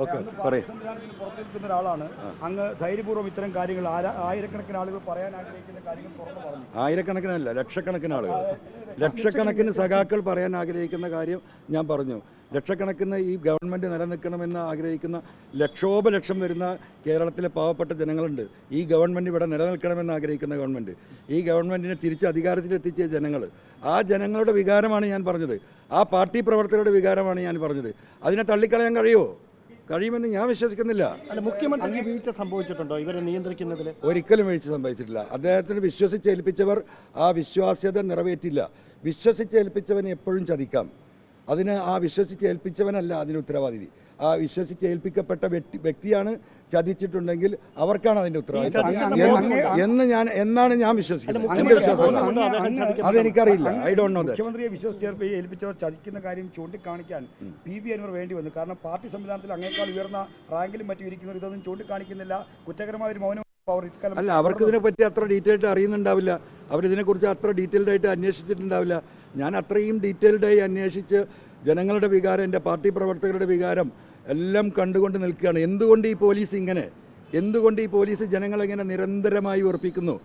Okay സംവിധാനത്തിന് പുറത്തു നിൽക്കുന്ന ഒരാളാണ്. അങ്ങ് ധൈര്യപൂർവ്വം ഇത്തരം കാര്യങ്ങൾ ആയിരക്കണക്കിന് ആളുകൾ പറയാൻ ആഗ്രഹിക്കുന്ന കാര്യങ്ങൾ തുറന്നു പറഞ്ഞു. ആയിരക്കണക്കിനല്ല, ലക്ഷക്കണക്കിന് ആളുകൾ, ലക്ഷക്കണക്കിന് സഖാക്കൾ പറയാൻ ആഗ്രഹിക്കുന്ന കാര്യം ഞാൻ പറഞ്ഞു. ലക്ഷക്കണക്കിന് ഈ ഗവൺമെൻറ് നിലനിൽക്കണമെന്ന് ആഗ്രഹിക്കുന്ന ലക്ഷോപലക്ഷം വരുന്ന കേരളത്തിലെ പാവപ്പെട്ട ജനങ്ങളുണ്ട്. ഈ ഗവൺമെൻറ് ഇവിടെ നിലനിൽക്കണമെന്ന് ആഗ്രഹിക്കുന്ന ഗവൺമെൻറ്, ഈ ഗവൺമെൻറ്റിനെ തിരിച്ച് അധികാരത്തിലെത്തിച്ച ജനങ്ങൾ, ആ ജനങ്ങളുടെ വികാരമാണ് ഞാൻ പറഞ്ഞത്. ആ പാർട്ടി പ്രവർത്തകരുടെ വികാരമാണ് ഞാൻ പറഞ്ഞത്. അതിനെ തള്ളിക്കളയാൻ കഴിയുമെന്ന് ഞാൻ വിശ്വസിക്കുന്നില്ല. മുഖ്യമന്ത്രി വീഴ്ച സംഭവിച്ചിട്ടുണ്ടോ ഇവരെ നിയന്ത്രിക്കുന്നതിൽ? ഒരിക്കലും വീഴ്ച സംഭവിച്ചിട്ടില്ല. അദ്ദേഹത്തിന് വിശ്വസിച്ചേൽപ്പിച്ചവർ ആ വിശ്വാസ്യത നിറവേറ്റില്ല. വിശ്വസിച്ചേൽപ്പിച്ചവനെ എപ്പോഴും ചതിക്കാം. അതിന് ആ വിശ്വസിച്ചേൽപ്പിച്ചവനല്ല അതിന് ഉത്തരവാദി. ആ വിശ്വസിച്ചേൽപ്പിക്കപ്പെട്ട വ്യക്തിയാണ് ചതിച്ചിട്ടുണ്ടെങ്കിൽ അവർക്കാണ് അതിൻ്റെ ഉത്തരവാദിത്വം എന്നാണ് ഞാൻ വിശ്വസിക്കുന്നത്. എൻ്റെ വിശ്വാസം അതെനിക്കറിയില്ല. I don't know. മുഖ്യമന്ത്രിയെ വിശ്വസിച്ചേൽപ്പിച്ചവർ ചതിക്കുന്ന കാര്യം ചൂണ്ടിക്കാണിക്കാൻ PV അൻവർ വേണ്ടി വന്നു. കാരണം പാർട്ടി സംവിധാനത്തിൽ അങ്ങേക്കാൾ ഉയർന്ന റാങ്കിലും മറ്റും ഇരിക്കുന്നവർ ഇതൊന്നും ചൂണ്ടിക്കാണിക്കുന്നില്ല. കുറ്റകരമായ ഒരു മൗനം. അല്ല, അവർക്ക് ഇതിനെപ്പറ്റി അത്ര ഡീറ്റെയിൽഡ് അറിയുന്നുണ്ടാവില്ല. അവരിതിനെക്കുറിച്ച് അത്ര ഡീറ്റെയിൽഡായിട്ട് അന്വേഷിച്ചിട്ടുണ്ടാവില്ല. ഞാൻ അത്രയും ഡീറ്റെയിൽഡായി അന്വേഷിച്ച് ജനങ്ങളുടെ വികാരം, എൻ്റെ പാർട്ടി പ്രവർത്തകരുടെ വികാരം എല്ലാം കണ്ടുകൊണ്ട് നിൽക്കുകയാണ്. എന്തുകൊണ്ട് ഈ പോലീസ് ജനങ്ങളെങ്ങനെ നിരന്തരമായി ഉറപ്പിക്കുന്നു?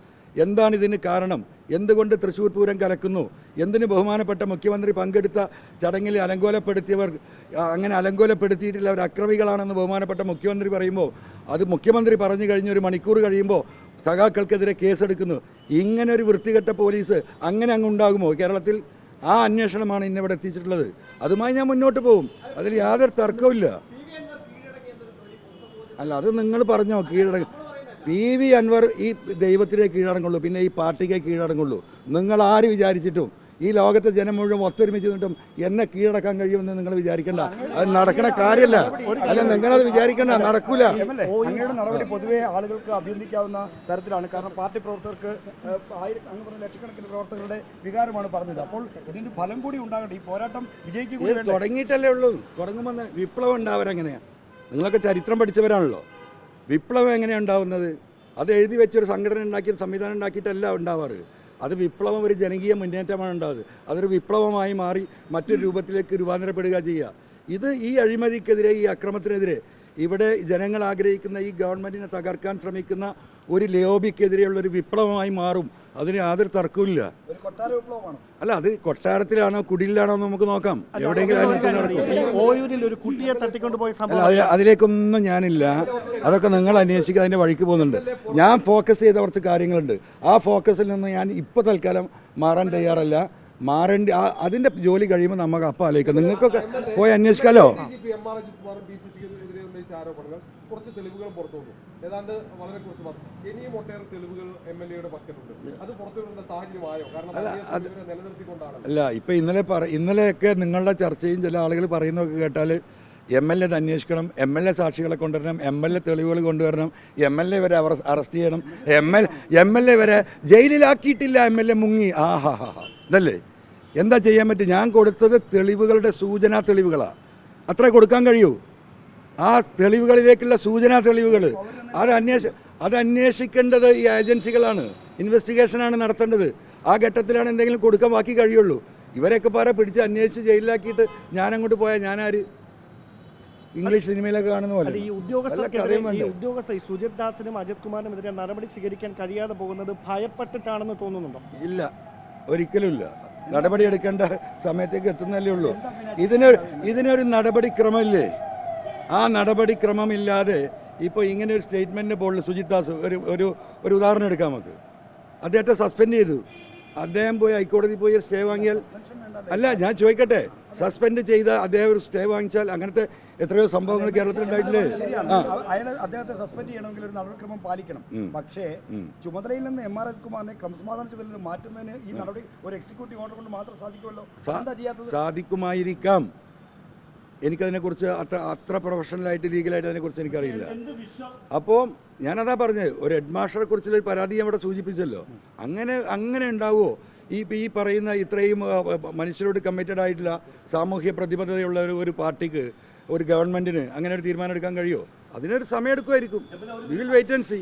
എന്താണ് ഇതിന് കാരണം? എന്തുകൊണ്ട് തൃശ്ശൂർ പൂരം കലക്കുന്നു? എന്തിന് ബഹുമാനപ്പെട്ട മുഖ്യമന്ത്രി പങ്കെടുത്ത ചടങ്ങിൽ അലങ്കോലപ്പെടുത്തിയവർ അങ്ങനെ അലങ്കോലപ്പെടുത്തിയിട്ടില്ല, അവർ അക്രമികളാണെന്ന് ബഹുമാനപ്പെട്ട മുഖ്യമന്ത്രി പറയുമ്പോൾ, അത് മുഖ്യമന്ത്രി പറഞ്ഞു കഴിഞ്ഞ് ഒരു മണിക്കൂർ കഴിയുമ്പോൾ സഖാക്കൾക്കെതിരെ കേസെടുക്കുന്നു. ഇങ്ങനെ ഒരു വൃത്തികെട്ട പോലീസ് അങ്ങനെ അങ്ങ് ഉണ്ടാകുമോ കേരളത്തിൽ? ആ അന്വേഷണമാണ് ഇന്നിവിടെ എത്തിച്ചിട്ടുള്ളത്. അതുമായി ഞാൻ മുന്നോട്ട് പോകും. അതിൽ യാതൊരു തർക്കവുമില്ല. അല്ല, അത് നിങ്ങൾ പറഞ്ഞോ PV അൻവർ ഈ ദൈവത്തിനെ കീഴടങ്ങുള്ളൂ, പിന്നെ ഈ പാർട്ടിക്ക് കീഴടങ്ങുള്ളൂ. നിങ്ങൾ ആര് വിചാരിച്ചിട്ടും ഈ ലോകത്തെ ജനം മുഴുവൻ ഒത്തൊരുമിച്ച് നിന്നിട്ടും എന്നെ കീഴടക്കാൻ കഴിയുമെന്ന് നിങ്ങൾ വിചാരിക്കണ്ട. അത് നടക്കണ കാര്യമല്ല. അല്ല, നിങ്ങളത് വിചാരിക്കണ്ട, നടക്കൂല. അങ്ങയുടെ നടപടി പൊതുവെ ആളുകൾക്ക് അഭിനന്ദിക്കാവുന്ന തരത്തിലാണ്. കാരണം പാർട്ടി പ്രവർത്തകർക്ക് ലക്ഷക്കണക്കിന് പ്രവർത്തകരുടെ വികാരമാണ് പറഞ്ഞത്. അപ്പോൾ ഇതിന്റെ ഫലം കൂടി ഉണ്ടാകട്ടെ. ഈ പോരാട്ടം വിജയിക്കുക തുടങ്ങിയിട്ടല്ലേ ഉള്ളൂ. തുടങ്ങുമ്പോൾ വിപ്ലവം ഉണ്ടാവരെങ്ങനെയാ? നിങ്ങളൊക്കെ ചരിത്രം പഠിച്ചവരാണല്ലോ. വിപ്ലവം എങ്ങനെയാണ് ഉണ്ടാവുന്നത്? അത് എഴുതി വെച്ചൊരു സംഘടന ഉണ്ടാക്കി, സംവിധാനം ഉണ്ടാക്കിയിട്ടല്ല ഉണ്ടാവാറ്. അത് വിപ്ലവം ഒരു ജനകീയ മുന്നേറ്റമാണ് ഉണ്ടാകുന്നത്. അതൊരു വിപ്ലവമായി മാറി മറ്റൊരു രൂപത്തിലേക്ക് രൂപാന്തരപ്പെടുക ചെയ്യുക. ഇത് ഈ അഴിമതിക്കെതിരെ, ഈ അക്രമത്തിനെതിരെ, ഇവിടെ ജനങ്ങൾ ആഗ്രഹിക്കുന്ന ഈ ഗവൺമെൻറ്റിനെ തകർക്കാൻ ശ്രമിക്കുന്ന ഒരു ലോബിക്കെതിരെയുള്ളൊരു വിപ്ലവമായി മാറും. അതിന് യാതൊരു തർക്കവുമില്ല. അല്ല, അത് കൊട്ടാരത്തിലാണോ കുടിലാണോ നമുക്ക് നോക്കാം. എവിടെയെങ്കിലും അതിലേക്കൊന്നും ഞാനില്ല. അതൊക്കെ നിങ്ങൾ അന്വേഷിക്കുക, അതിൻ്റെ വഴിക്ക് പോകുന്നുണ്ട്. ഞാൻ ഫോക്കസ് ചെയ്ത കുറച്ച് കാര്യങ്ങളുണ്ട്. ആ ഫോക്കസിൽ നിന്ന് ഞാൻ ഇപ്പോൾ തൽക്കാലം മാറാൻ തയ്യാറല്ല. മാറേണ്ട അതിൻ്റെ ജോലി കഴിയുമ്പോൾ നമുക്ക് അപ്പം ആലോചിക്കാം. നിങ്ങൾക്കൊക്കെ പോയി അന്വേഷിക്കാമല്ലോ. കുറച്ച് തെളിവുകൾ പുറത്തു വന്നു. ഏതാണ്ട് വളരെ കുറച്ച് ഇനിയും ഒട്ടേറെ തെളിവുകൾ MLA-യുടെ പക്കലുണ്ട്. അത് പുറത്തുവിടേണ്ട സാഹചര്യമായോ? കാരണം നിലനിർത്തിക്കൊണ്ടാണ്. അല്ല, ഇപ്പം ഇന്നലെയൊക്കെ നിങ്ങളുടെ ചർച്ചയും ചില ആളുകൾ പറയുന്നതൊക്കെ കേട്ടാൽ MLA അന്വേഷിക്കണം, MLA സാക്ഷികളെ കൊണ്ടുവരണം, MLA തെളിവുകൾ കൊണ്ടുവരണം, MLA വരെ അറസ്റ്റ് ചെയ്യണം, MLA വരെ ജയിലിലാക്കിയിട്ടില്ല, MLA മുങ്ങി. ഇതല്ലേ എന്താ ചെയ്യാൻ പറ്റും? ഞാൻ കൊടുത്തത് തെളിവുകളുടെ സൂചനാ തെളിവുകളാണ്. അത്രേ കൊടുക്കാൻ കഴിയൂ. ആ തെളിവുകളിലേക്കുള്ള സൂചനാ തെളിവുകൾ അത് അന്വേഷിക്കേണ്ടത് ഈ ഏജൻസികളാണ്. ഇൻവെസ്റ്റിഗേഷനാണ് നടത്തേണ്ടത്. ആ ഘട്ടത്തിലാണ് എന്തെങ്കിലും കൊടുക്കാൻ ബാക്കി കഴിയുള്ളൂ. ഇവരൊക്കെ പിടിച്ച് അന്വേഷിച്ച് ജയിലിലാക്കിയിട്ട് ഞാനങ്ങോട്ട് പോയാൽ ഞാനാര്? ഇംഗ്ലീഷ് സിനിമയിലൊക്കെ കാണുന്ന പോലെ. ഈ ഉദ്യോഗസ്ഥ സുജിത് ദാസിനും അജിത് കുമാറിനുമെതിരെ നടപടി സ്വീകരിക്കാൻ കഴിയാതെ പോകുന്നത് ഭയപ്പെട്ടിട്ടാണെന്ന് തോന്നുന്നുണ്ടോ? ഇല്ല, ഒരിക്കലും ഇല്ല. നടപടി എടുക്കേണ്ട സമയത്തേക്ക് എത്തുന്നല്ലേ ഉള്ളൂ. ഇതിനൊരു നടപടിക്രമമില്ലേ? ആ നടപടിക്രമമില്ലാതെ ഇപ്പോൾ ഇങ്ങനെ ഒരു സ്റ്റേറ്റ്മെൻറ്റിന് പോലുള്ള സുജിത് ദാസ് ഒരു ഉദാഹരണം എടുക്കാം നമുക്ക്. അദ്ദേഹത്തെ സസ്പെൻഡ് ചെയ്തു. അദ്ദേഹം പോയി ഹൈക്കോടതി പോയി സ്റ്റേ വാങ്ങിയാൽ, അല്ല ഞാൻ ചോദിക്കട്ടെ, സസ്പെൻഡ് ചെയ്ത അദ്ദേഹം ഒരു സ്റ്റേ വാങ്ങിച്ചാൽ അങ്ങനത്തെ എത്രയോ സംഭവങ്ങൾ കേരളത്തിൽ ഉണ്ടായിട്ടില്ലേ? അദ്ദേഹത്തെ സസ്പെൻഡ് ചെയ്യണമെങ്കിൽ ഒരു നടപടിക്രമം പാലിക്കണം. പക്ഷേ ചുമതലയിൽ നിന്ന് MR കുമാറിനെ ക്രമസമാധാന ചുമതലയിൽ മാറ്റുന്നതിന് ഈ നടപടി ഒരു എക്സിക്യൂട്ടീവ് ഓർഡർ കൊണ്ട് മാത്രം സാധിക്കുമല്ലോ. സാധിക്കുമായിരിക്കാം. എനിക്കതിനെക്കുറിച്ച് അത്ര പ്രൊഫഷണലായിട്ട് ലീഗലായിട്ട് അതിനെക്കുറിച്ച് എനിക്കറിയില്ല. അപ്പോൾ ഞാനതാ പറഞ്ഞത്, ഒരു ഹെഡ് മാസ്റ്ററെ കുറിച്ചുള്ള പരാതി അവിടെ സൂചിപ്പിച്ചല്ലോ. അങ്ങനെ ഉണ്ടാവുമോ? ഈ പറയുന്ന ഇത്രയും മനുഷ്യരോട് കമ്മിറ്റഡ് ആയിട്ടുള്ള സാമൂഹ്യ പ്രതിബദ്ധതയുള്ള ഒരു പാർട്ടിക്ക്, ഒരു ഗവൺമെൻറ്റിന് അങ്ങനെ ഒരു തീരുമാനം എടുക്കാൻ കഴിയുമോ? അതിനൊരു സമയം എടുക്കുമായിരിക്കും. We will wait and see.